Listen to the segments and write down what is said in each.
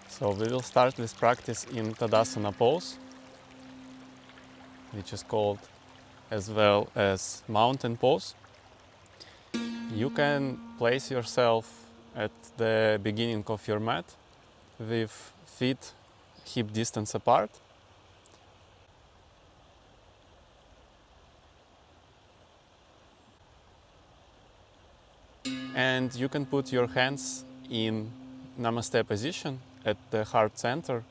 So we will start this practice in Tadasana pose, which is called as well as mountain pose. You can place yourself at the beginning of your mat with feet hip distance apart. And you can put your hands in Namaste position at the heart center.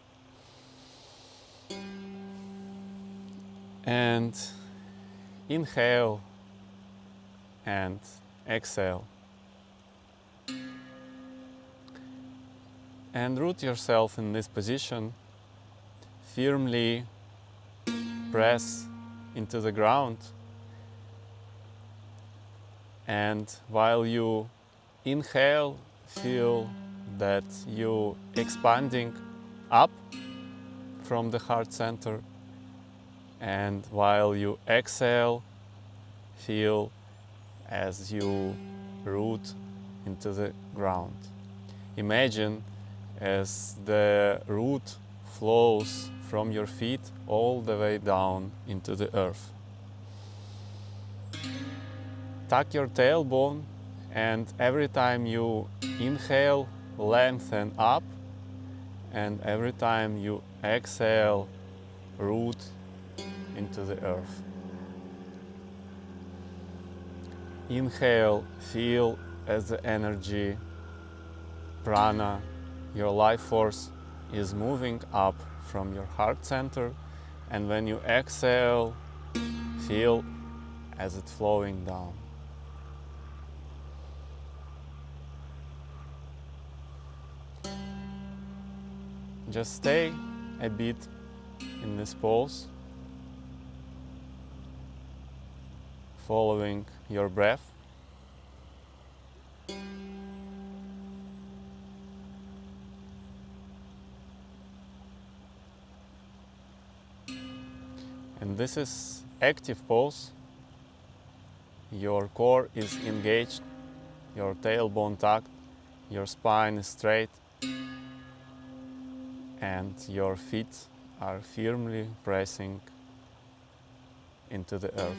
And inhale and exhale. And root yourself in this position. Firmly press into the ground. And while you inhale, feel that you expanding up from the heart center. And while you exhale, feel as you root into the ground. Imagine as the root flows from your feet all the way down into the earth. Tuck your tailbone, and every time you inhale, lengthen up, and every time you exhale, root into the earth. Inhale, feel as the energy, prana, your life force is moving up from your heart center, and when you exhale, feel as it's flowing down. Just stay a bit in this pose, following your breath. And this is active pose. Your core is engaged, your tailbone tucked, your spine is straight, and your feet are firmly pressing into the earth.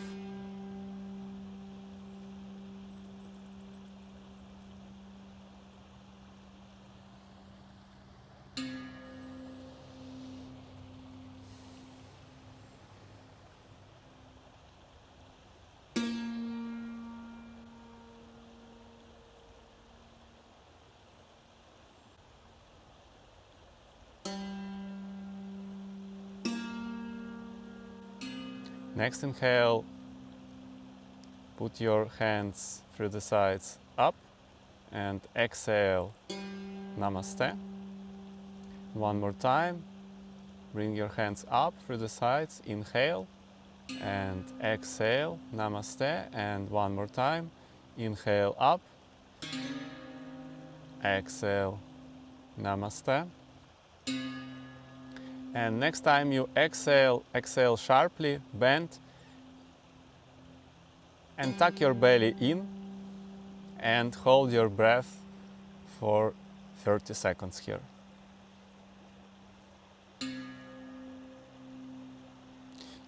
Next inhale, put your hands through the sides up, and exhale, Namaste. One more time, bring your hands up through the sides, inhale, and exhale, Namaste, and one more time, inhale up, exhale, Namaste. And next time you exhale, exhale sharply, bend, and tuck your belly in, and hold your breath for 30 seconds here.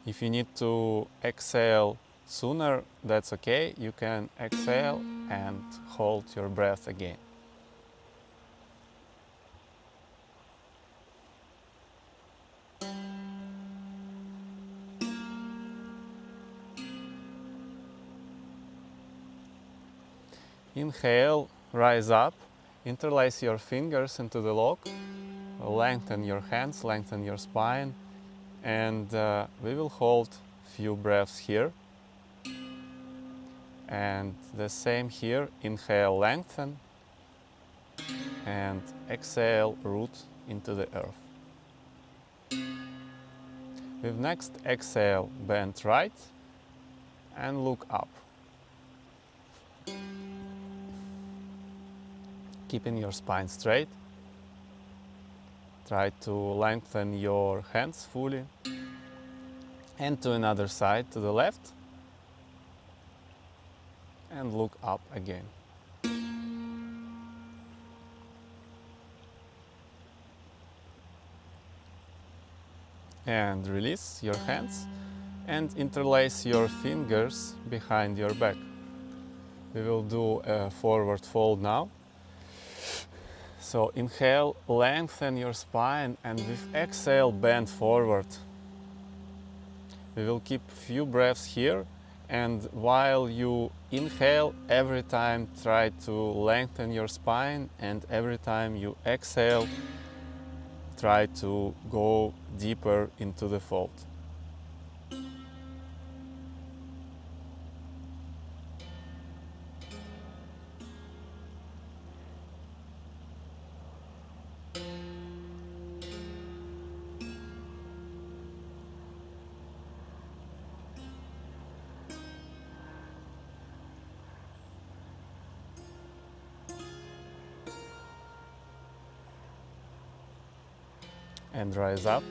If you need to exhale sooner, that's okay. You can exhale and hold your breath again. Inhale, rise up, interlace your fingers into the log, lengthen your hands, lengthen your spine, and we will hold few breaths here. And the same here, inhale, lengthen, and exhale, root into the earth. With next exhale, bend right and look up. Keeping your spine straight. Try to lengthen your hands fully. And to another side, to the left. And look up again. And release your hands and interlace your fingers behind your back. We will do a forward fold now. So inhale, lengthen your spine, and with exhale, bend forward. We will keep few breaths here, and while you inhale, every time try to lengthen your spine, and every time you exhale, try to go deeper into the fold. And rise up.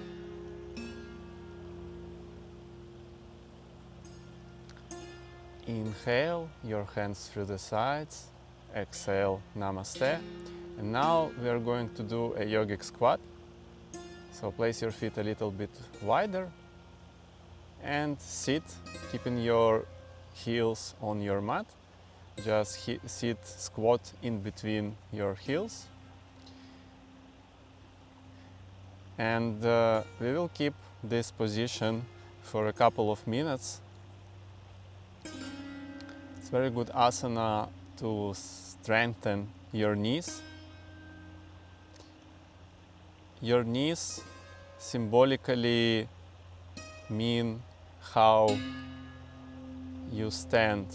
Inhale, your hands through the sides. Exhale, namaste. And now we are going to do a yogic squat. So place your feet a little bit wider and sit, keeping your heels on your mat. Just sit, squat in between your heels. And we will keep this position for a couple of minutes. It's very good asana to strengthen your knees. Your knees symbolically mean how you stand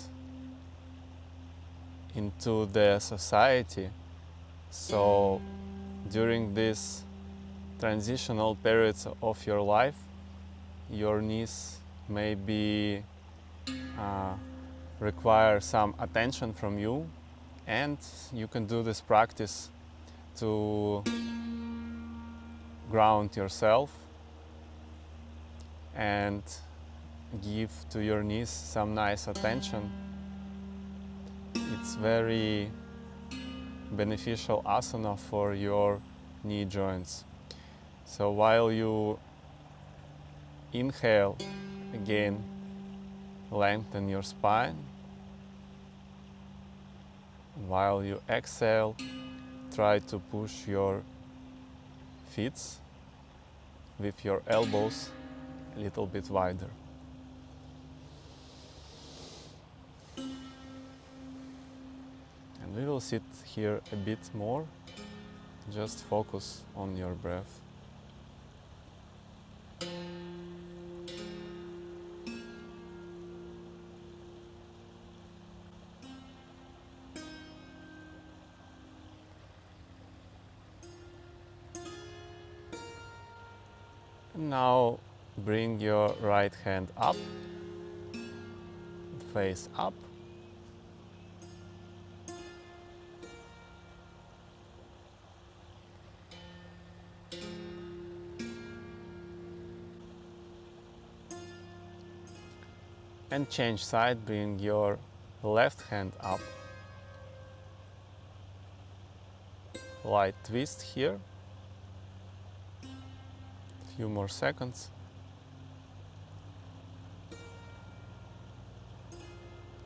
into the society. So during these transitional periods of your life, your knees may require some attention from you, and you can do this practice to ground yourself and give to your knees some nice attention. It's very beneficial asana for your knee joints. So while you inhale, again, lengthen your spine. While you exhale, try to push your feet with your elbows a little bit wider. And we will sit here a bit more. Just focus on your breath. Now bring your right hand up, face up. And change side, bring your left hand up. Light twist here. Few more seconds.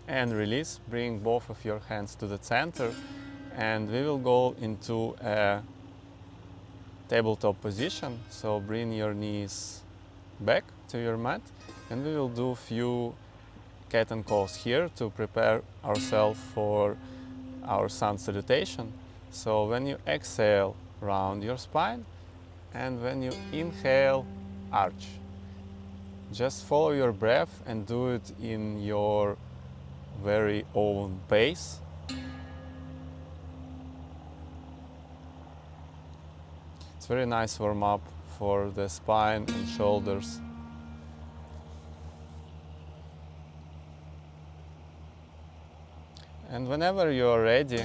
And release, bring both of your hands to the center, and we will go into a tabletop position. So bring your knees back to your mat, and we will do a few cat and claws here to prepare ourselves for our sun salutation. So when you exhale, round your spine, and when you inhale, arch. Just follow your breath and do it in your very own pace. It's very nice warm up for the spine and shoulders. And whenever you are ready,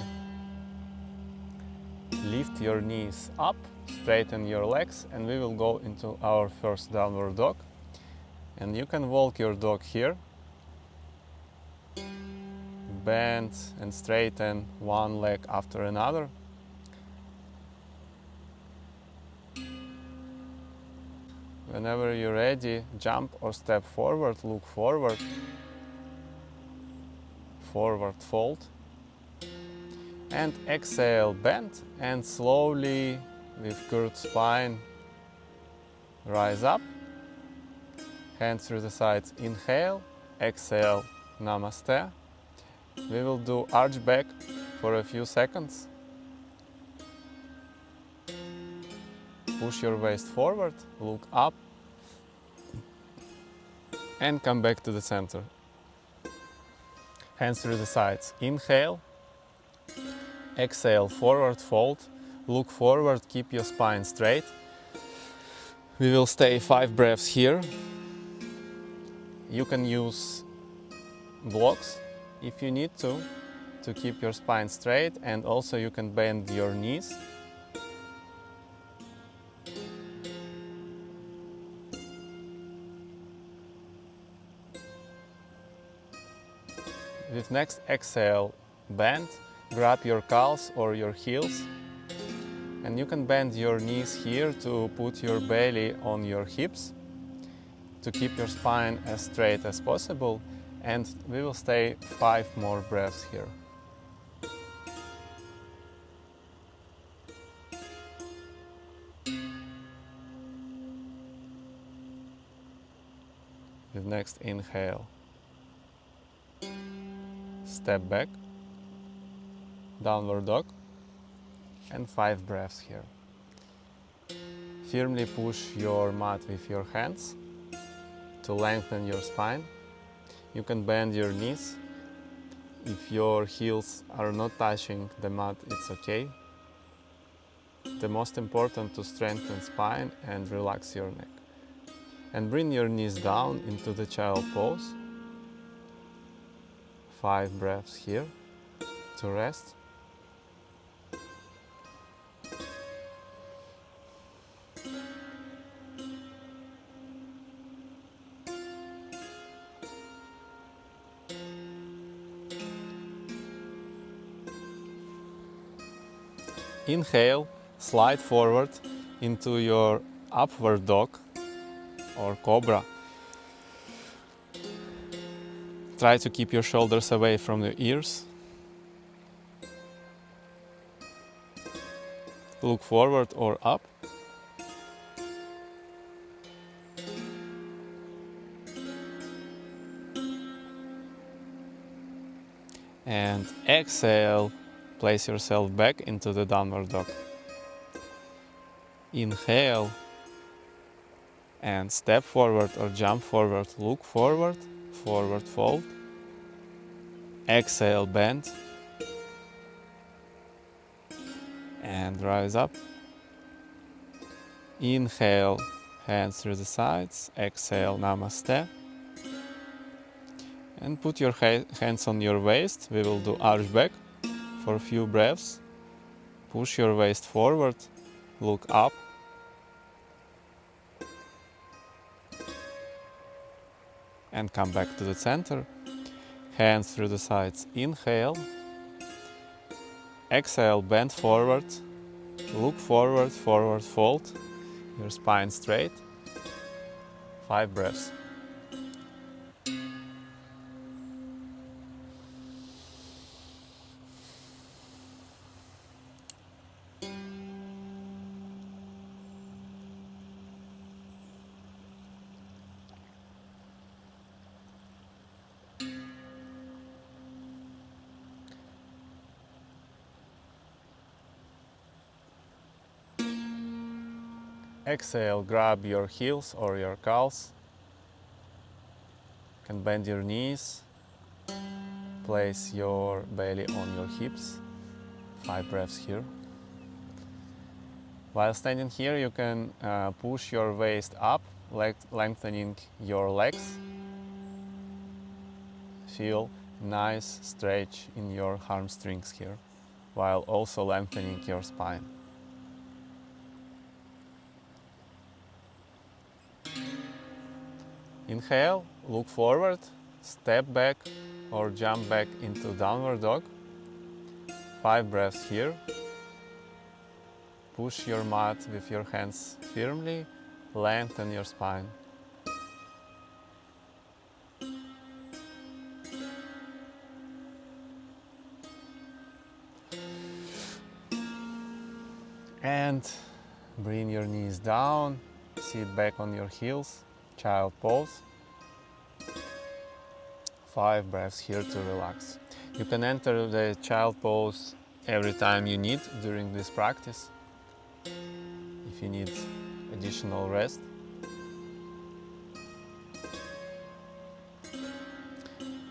lift your knees up, straighten your legs, and we will go into our first downward dog. And you can walk your dog here, bend and straighten one leg after another. Whenever you're ready, jump or step forward, look forward, forward fold, and exhale, bend, and slowly with curved spine rise up, hands through the sides, inhale, exhale, namaste. We will do arch back for a few seconds. Push your waist forward, look up, and come back to the center. Hands through the sides, inhale, exhale, forward fold, look forward, keep your spine straight. We will stay 5 breaths here. You can use blocks if you need to keep your spine straight, and also you can bend your knees. With next exhale, bend, grab your calves or your heels, and you can bend your knees here to put your belly on your hips to keep your spine as straight as possible, and we will stay 5 more breaths here. With next inhale, step back, downward dog, and 5 breaths here. Firmly push your mat with your hands to lengthen your spine. You can bend your knees. If your heels are not touching the mat, it's okay. The most important to strengthen spine and relax your neck. And bring your knees down into the child pose. 5 breaths here to rest. Inhale, slide forward into your upward dog or cobra. Try to keep your shoulders away from your ears. Look forward or up. And exhale, place yourself back into the downward dog. Inhale and step forward or jump forward, look forward, forward fold. Exhale, bend. And rise up. Inhale, hands through the sides. Exhale, namaste. And put your hands on your waist. We will do arch back for a few breaths. Push your waist forward, look up. And come back to the center. Hands through the sides, inhale. Exhale, bend forward, look forward, forward fold, your spine straight. 5 breaths. Exhale, grab your heels or your calves. You can bend your knees. Place your belly on your hips. 5 breaths here. While standing here, you can push your waist up, lengthening your legs. Feel nice stretch in your hamstrings here, while also lengthening your spine. Inhale, look forward, step back or jump back into downward dog. 5 breaths here. Push your mat with your hands firmly, lengthen your spine. And bring your knees down, sit back on your heels, child pose. 5 breaths here to relax. You can enter the child pose every time you need during this practice. If you need additional rest.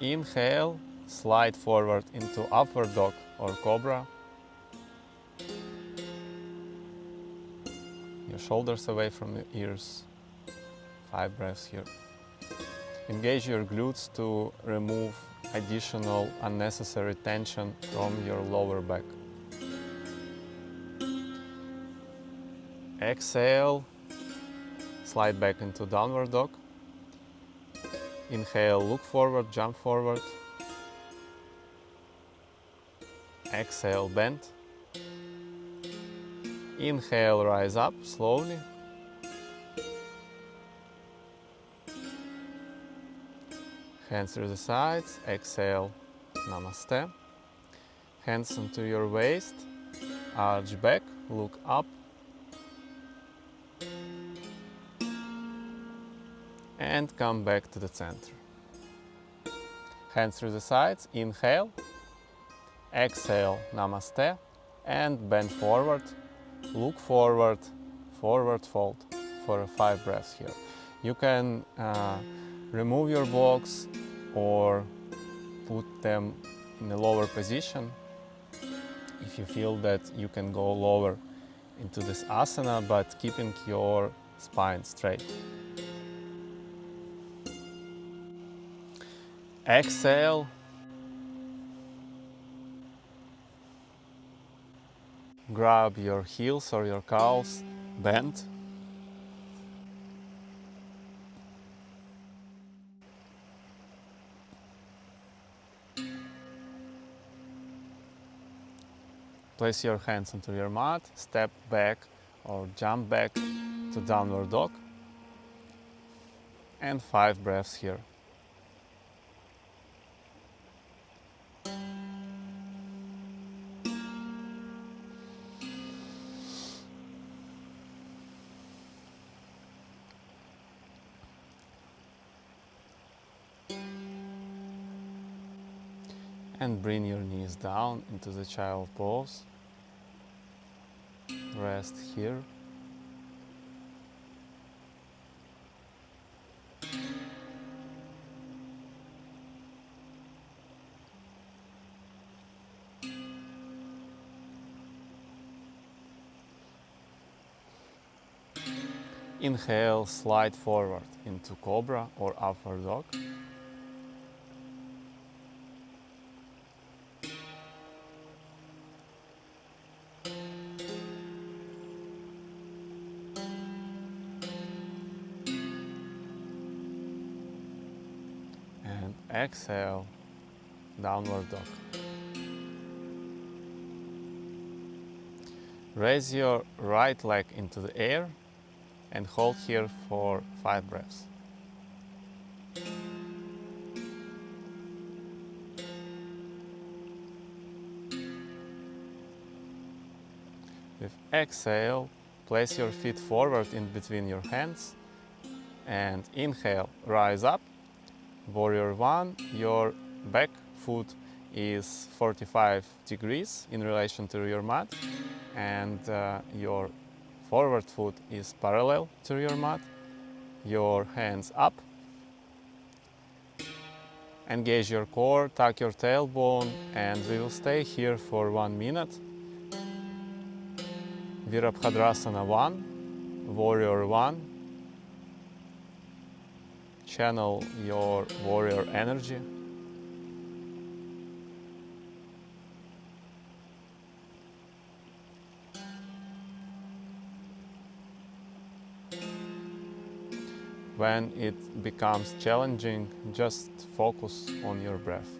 Inhale, slide forward into upward dog or cobra. Your shoulders away from the ears. 5 breaths here. Engage your glutes to remove additional unnecessary tension from your lower back. Exhale, slide back into downward dog. Inhale, look forward, jump forward. Exhale, bend. Inhale, rise up slowly. Hands through the sides. Exhale, namaste. Hands onto your waist. Arch back, look up. And come back to the center. Hands through the sides. Inhale. Exhale, namaste. And bend forward. Look forward, forward fold for 5 breaths here. You can remove your blocks or put them in a lower position if you feel that you can go lower into this asana, but keeping your spine straight. Exhale. Grab your heels or your calves, bend. Place your hands onto your mat, step back or jump back to downward dog. And 5 breaths here. And bring your knees down into the child pose. Rest here. Inhale, slide forward into cobra or upward dog. And exhale, downward dog. Raise your right leg into the air and hold here for 5 breaths. With exhale, place your feet forward in between your hands and inhale, rise up. Warrior 1, your back foot is 45 degrees in relation to your mat and your forward foot is parallel to your mat. Your hands up. Engage your core, tuck your tailbone, and we will stay here for 1 minute. Virabhadrasana 1, Warrior 1. Channel your warrior energy. When it becomes challenging, just focus on your breath.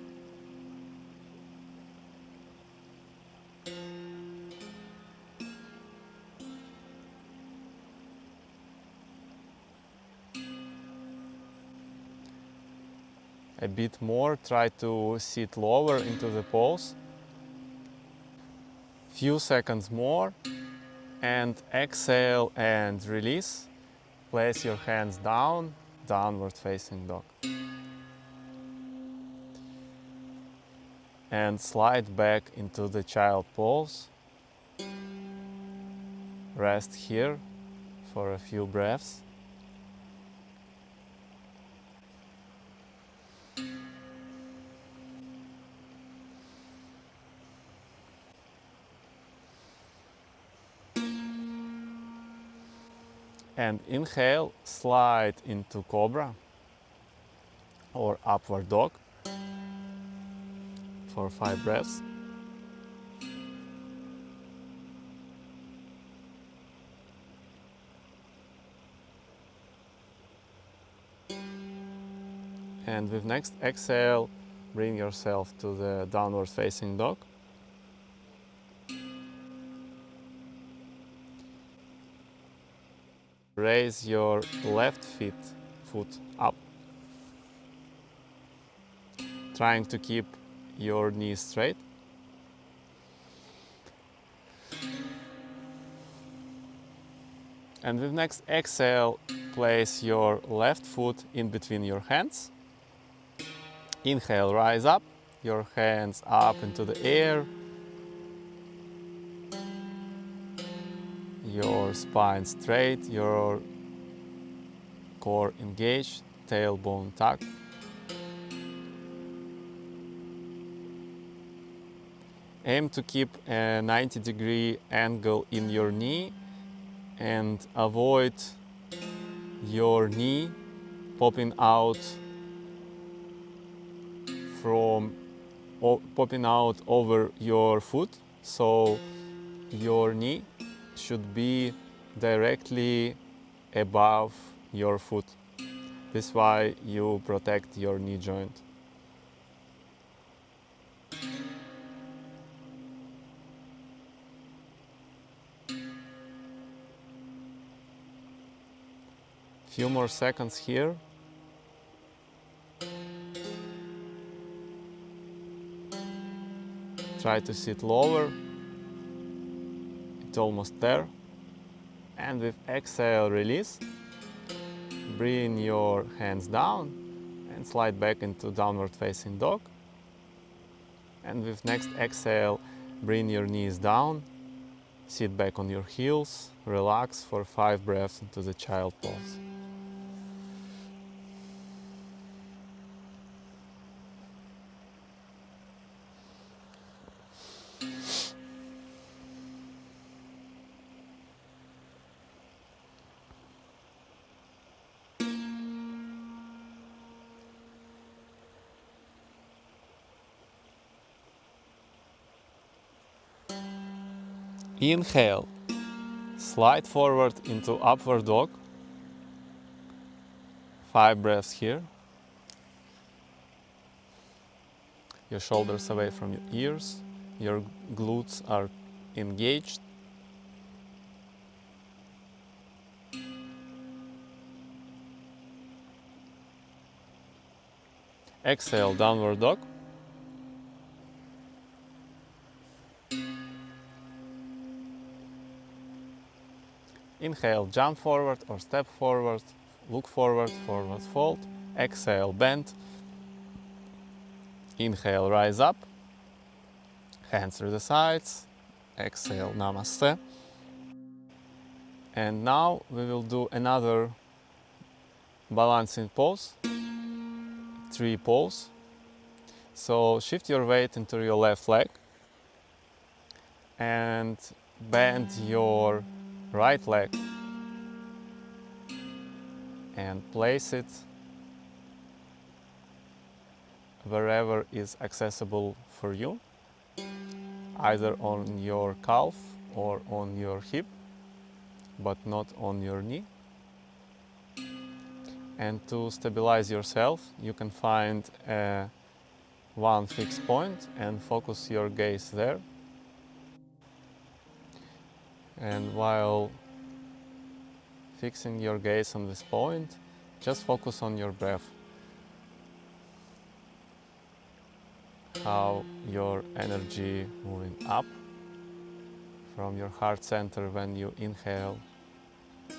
A bit more, try to sit lower into the pose. Few seconds more, and exhale and release. Place your hands down, downward facing dog. And slide back into the child pose. Rest here for a few breaths. And inhale, slide into cobra or upward dog for 5 breaths. And with next exhale, bring yourself to the downward facing dog. Raise your left foot up, trying to keep your knees straight. And with next exhale, place your left foot in between your hands. Inhale, rise up, your hands up into the air. Your spine straight, your core engaged, tailbone tucked. Aim to keep a 90-degree angle in your knee and avoid your knee popping out over your foot. So your knee should be directly above your foot. This is why you protect your knee joint. Few more seconds here. Try to sit lower. It's almost there. And with exhale, release. Bring your hands down and slide back into downward facing dog. And with next exhale, bring your knees down. Sit back on your heels. Relax for 5 breaths into the child pose. Inhale, slide forward into upward dog. 5 breaths here. Your shoulders away from your ears. Your glutes are engaged. Exhale, downward dog. Inhale, jump forward or step forward, look forward, forward fold. Exhale, bend. Inhale, rise up. Hands through the sides. Exhale, namaste. And now we will do another balancing pose, 3 pose. So shift your weight into your left leg and bend your right leg and place it wherever is accessible for you, either on your calf or on your hip, but not on your knee. And to stabilize yourself, you can find one fixed point and focus your gaze there. And while fixing your gaze on this point, just focus on your breath. How your energy moving up from your heart center when you inhale, and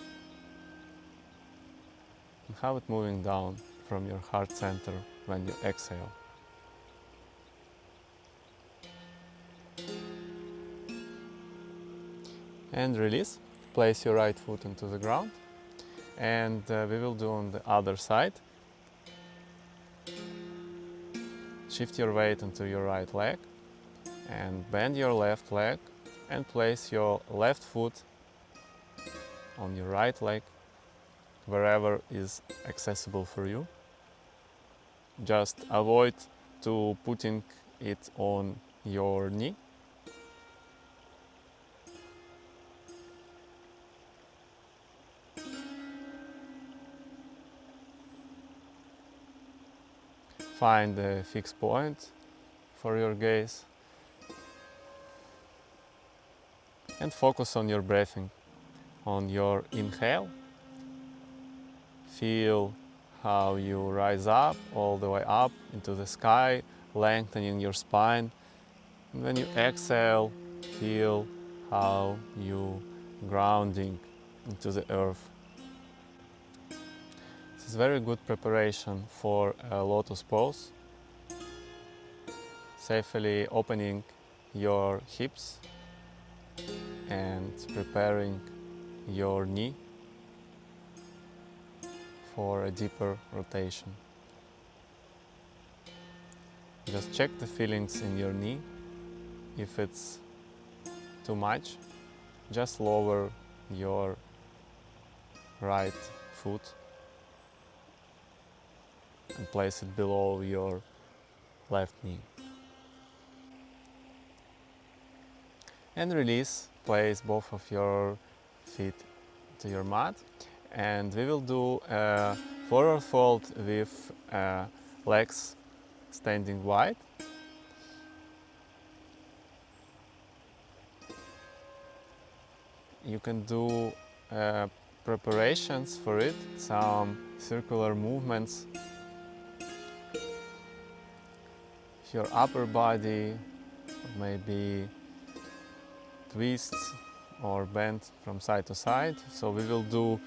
how it moving down from your heart center when you exhale. And release. Place your right foot into the ground, and we will do on the other side. Shift your weight into your right leg and bend your left leg and place your left foot on your right leg wherever is accessible for you. Just avoid to putting it on your knee. Find a fixed point for your gaze and focus on your breathing. On your inhale, feel how you rise up, all the way up into the sky, lengthening your spine. And when you exhale, feel how you grounding into the earth. This is very good preparation for a lotus pose. Safely opening your hips and preparing your knee for a deeper rotation. Just check the feelings in your knee. If it's too much, just lower your right foot and place it below your left knee. And release. Place both of your feet to your mat, and we will do a forward fold with legs standing wide. You can do preparations for it, some circular movements. Your upper body, maybe twists or bend from side to side. So we will do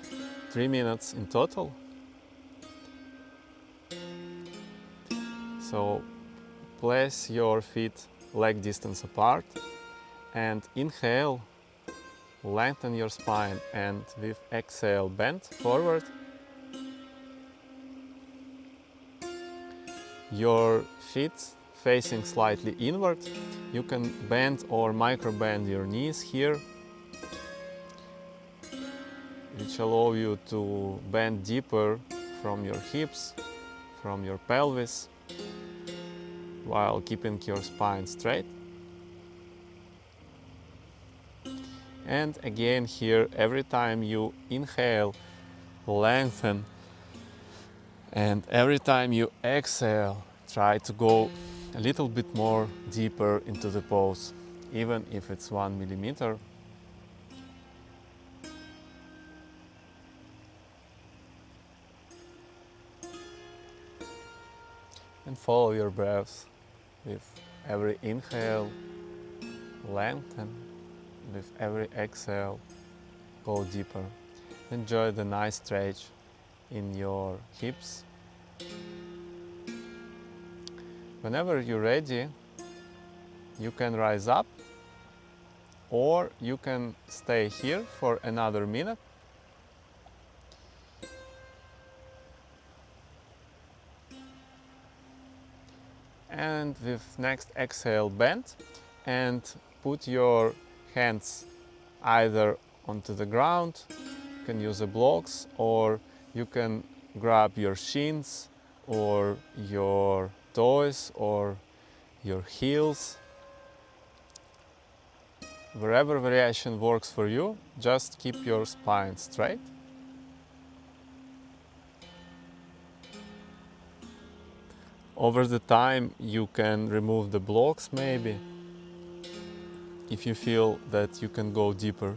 3 minutes in total. So place your feet leg distance apart and inhale, lengthen your spine, and with exhale bend forward. Your feet facing slightly inward. You can bend or micro bend your knees here, which allow you to bend deeper from your hips, from your pelvis, while keeping your spine straight. And again here, every time you inhale, lengthen, and every time you exhale, try to go a little bit more deeper into the pose, even if it's 1 millimeter. And follow your breaths. With every inhale, lengthen. With every exhale, go deeper. Enjoy the nice stretch in your hips. Whenever you're ready, you can rise up, or you can stay here for another minute. And with next exhale, bend and put your hands either onto the ground, you can use the blocks, or you can grab your shins or your toes or your heels. Wherever variation works for you, just keep your spine straight. Over the time you can remove the blocks maybe, if you feel that you can go deeper.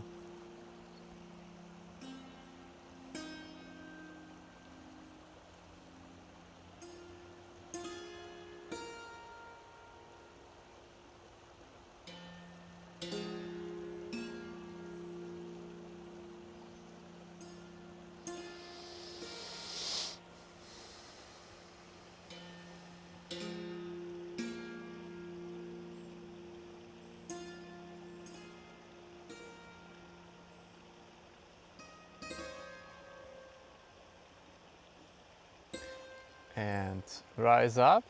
And rise up.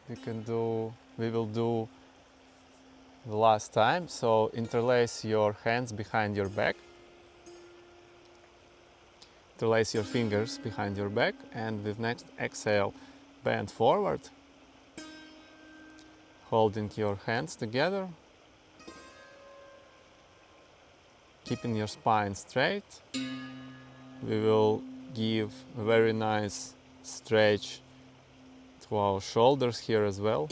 We will do the last time. So interlace your hands behind your back. Interlace your fingers behind your back, and with next exhale, bend forward, holding your hands together, keeping your spine straight. We will give a very nice stretch to our shoulders here as well.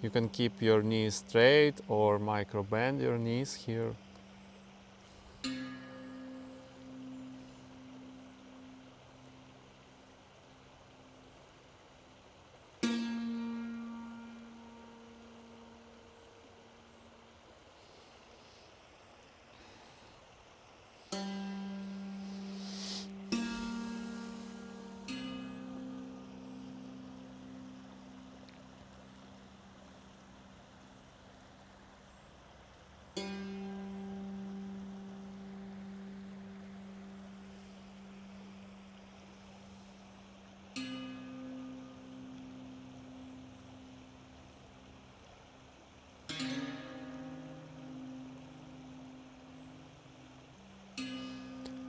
You can keep your knees straight or micro bend your knees here.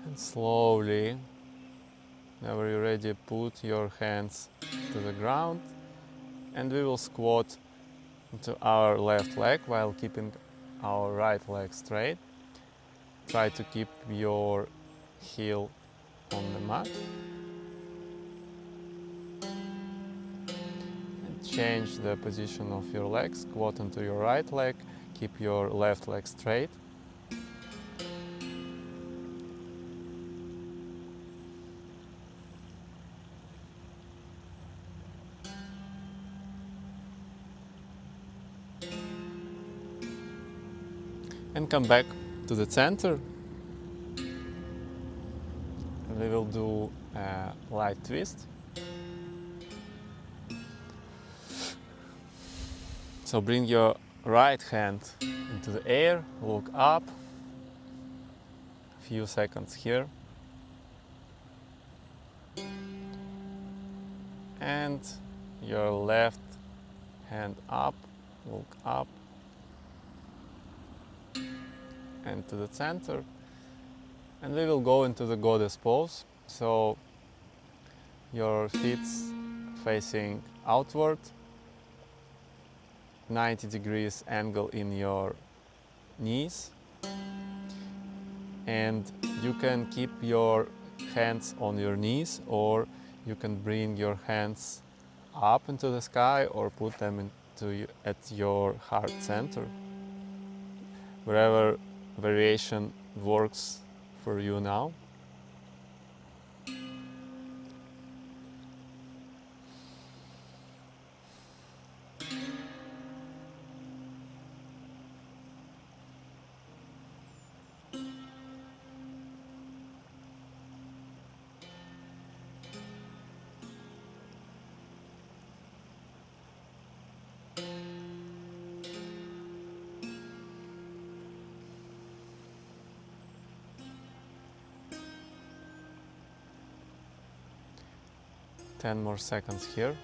And slowly, whenever you're ready, put your hands to the ground, and we will squat into our left leg while keeping our right leg straight. Try to keep your heel on the mat. And change the position of your legs. Squat onto your right leg. Keep your left leg straight. And come back to the center. And we will do a light twist. So bring your right hand into the air, look up, a few seconds here. And your left hand up, look up, and to the center. And we will go into the goddess pose. So your feet facing outward, 90 degrees angle in your knees, and you can keep your hands on your knees, or you can bring your hands up into the sky or put them at your heart center. Wherever variation works for you now. Ten more seconds here.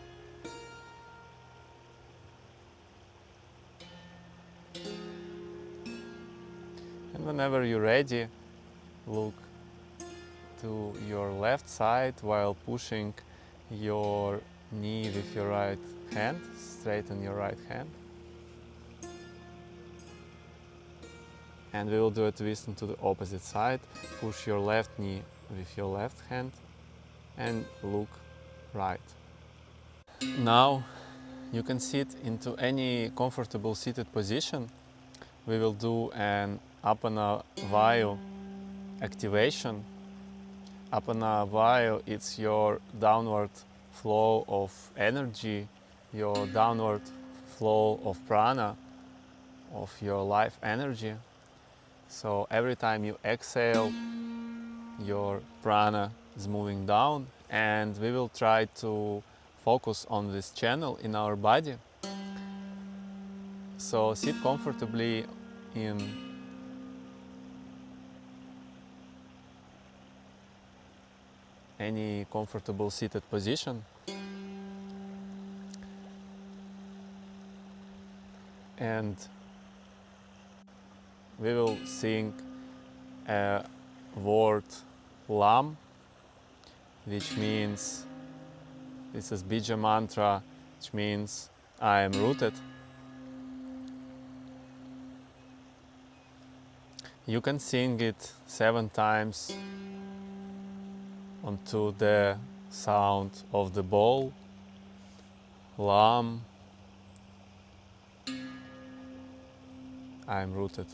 And whenever you're ready, look to your left side while pushing your knee with your right hand. Straighten your right hand. And we will do a twist into the opposite side. Push your left knee with your left hand and look right. Now you can sit into any comfortable seated position. We will do an Apana Vayu activation. Apana Vayu, it's your downward flow of energy, your downward flow of prana, of your life energy. So every time you exhale, your prana is moving down, and we will try to focus on this channel in our body. So sit comfortably in any comfortable seated position. And we will sing a word Lam, which means, this is Bija mantra, which means I am rooted. You can sing it 7 times onto the sound of the bowl. Lam, I am rooted.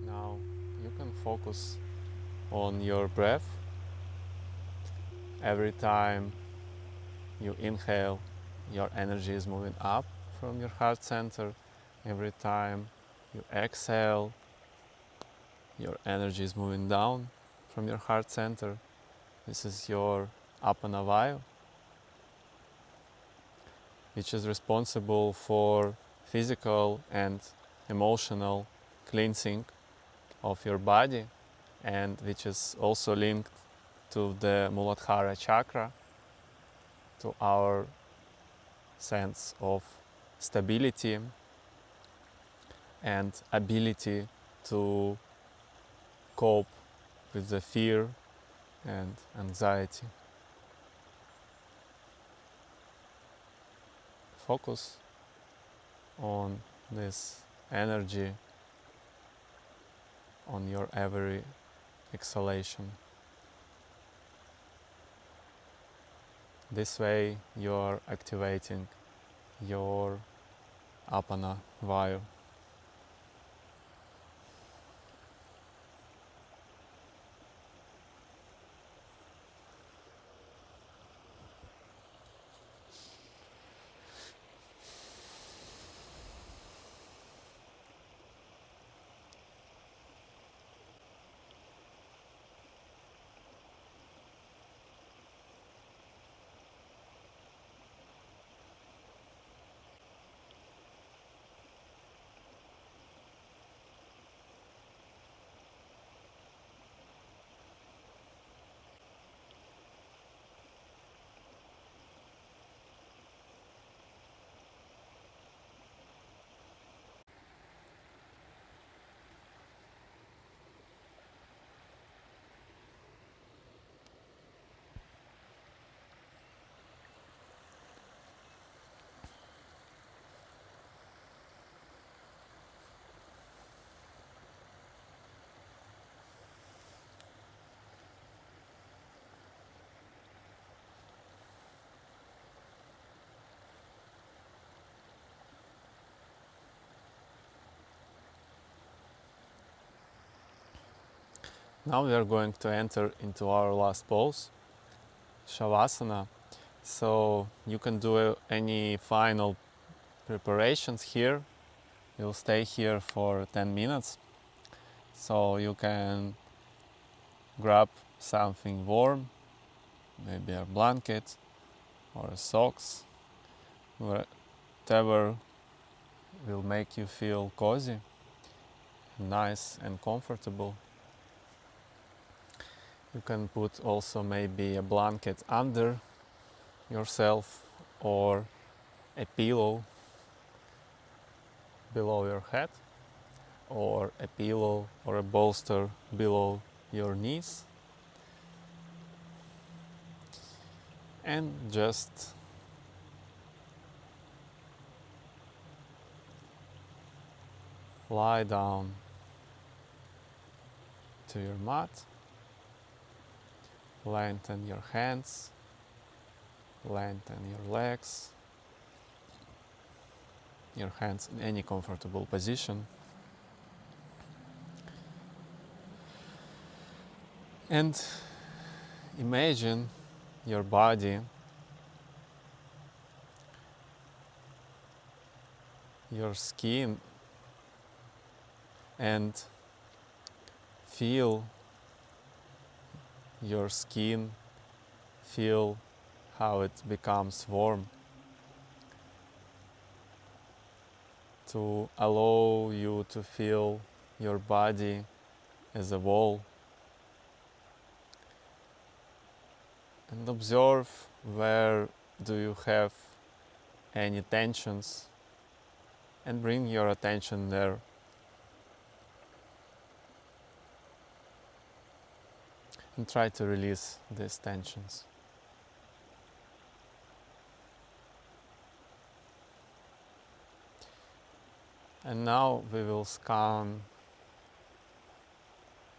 Now you can focus on your breath. Every time you inhale, your energy is moving up from your heart center. Every time you exhale, your energy is moving down from your heart center. This is your Apana Vayu, which is responsible for physical and emotional cleansing of your body, and which is also linked to the Muladhara Chakra, to our sense of stability and ability to cope with the fear and anxiety. Focus on this energy on your every exhalation. This way you're activating your Apana Vayu. Now we are going to enter into our last pose, Shavasana. So you can do any final preparations here. You'll stay here for 10 minutes. So you can grab something warm, maybe a blanket or socks, whatever will make you feel cozy, nice and comfortable. You can put also maybe a blanket under yourself or a pillow below your head or a pillow or a bolster below your knees, and just lie down to your mat, lengthen your hands, lengthen your legs, your hands in any comfortable position, and imagine your body, your skin, and feel your skin, feel how it becomes warm, to allow you to feel your body as a wall, and observe where do you have any tensions, and bring your attention there. And try to release these tensions. And now we will scan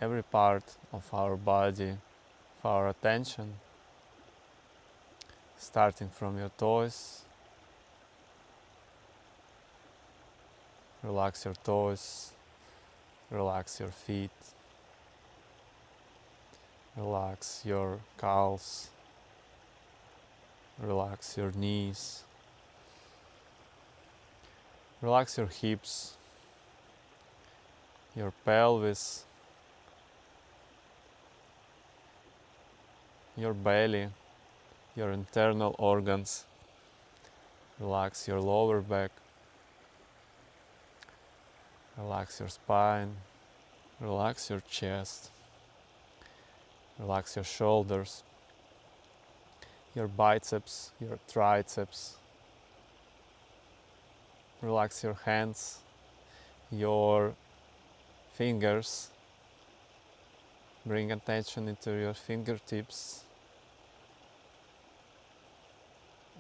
every part of our body for our attention, starting from your toes. Relax your toes, relax your feet, relax your calves, relax your knees, relax your hips, your pelvis, your belly, your internal organs. Relax your lower back, relax your spine, relax your chest, relax your shoulders, your biceps, your triceps. Relax your hands, your fingers. Bring attention into your fingertips.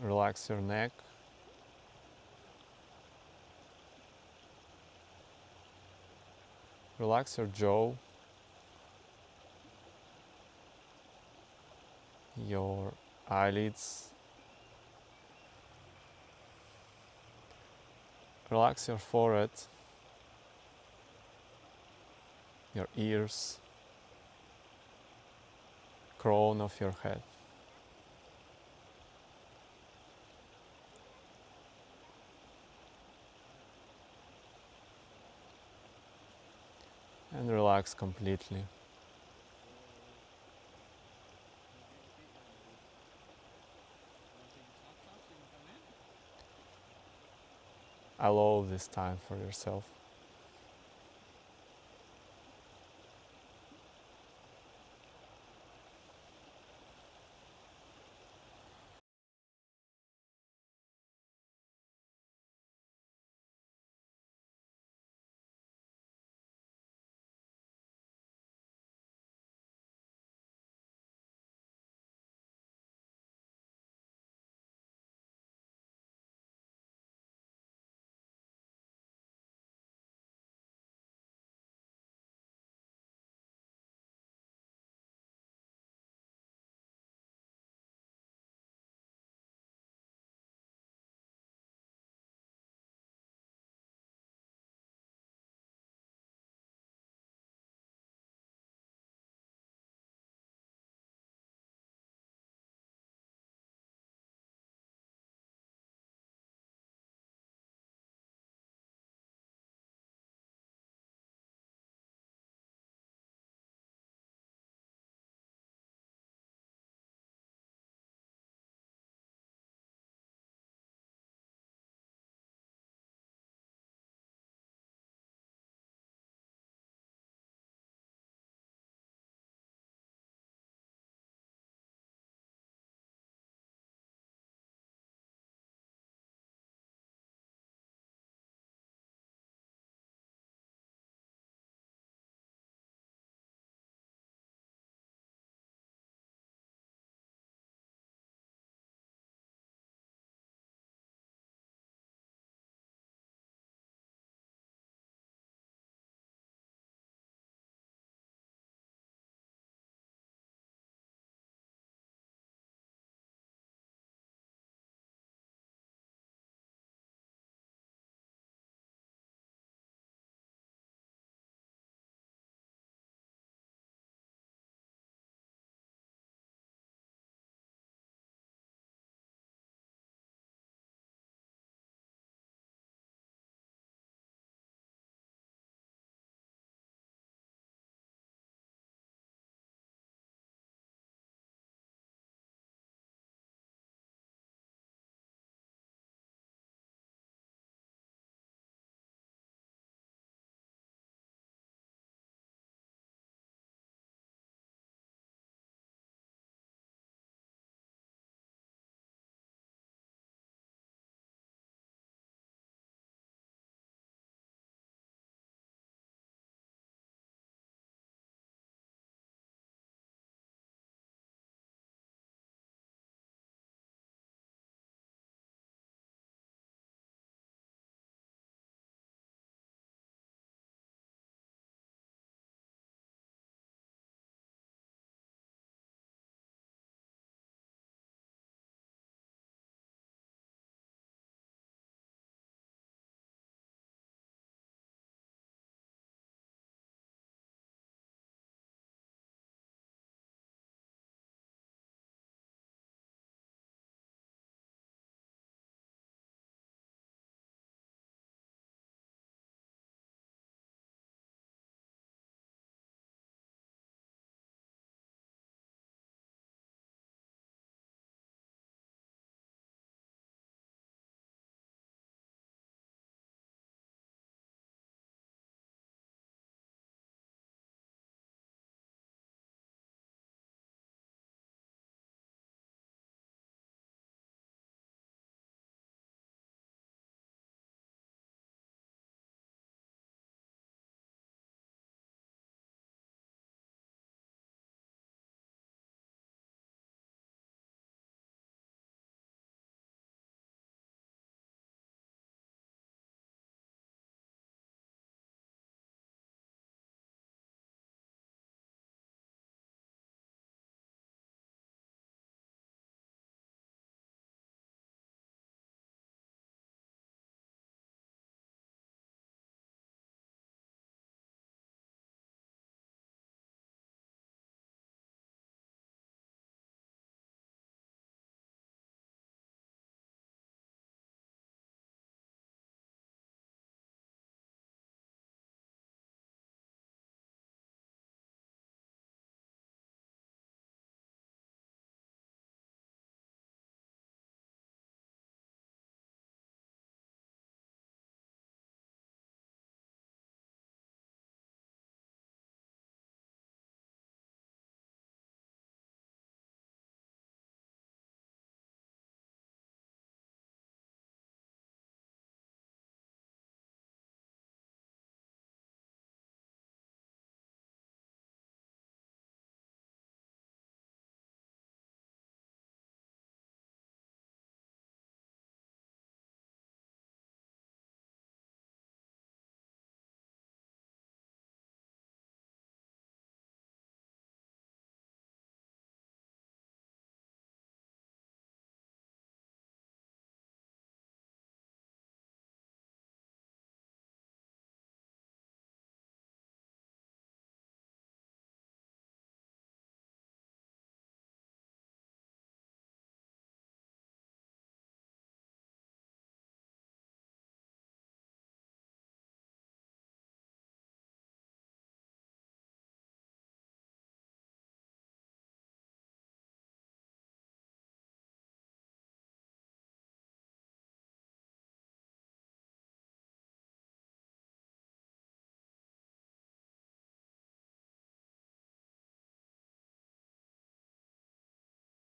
Relax your neck. Relax your jaw, your eyelids, Relax your forehead, your ears, crown of your head. And relax completely. Allow this time for yourself.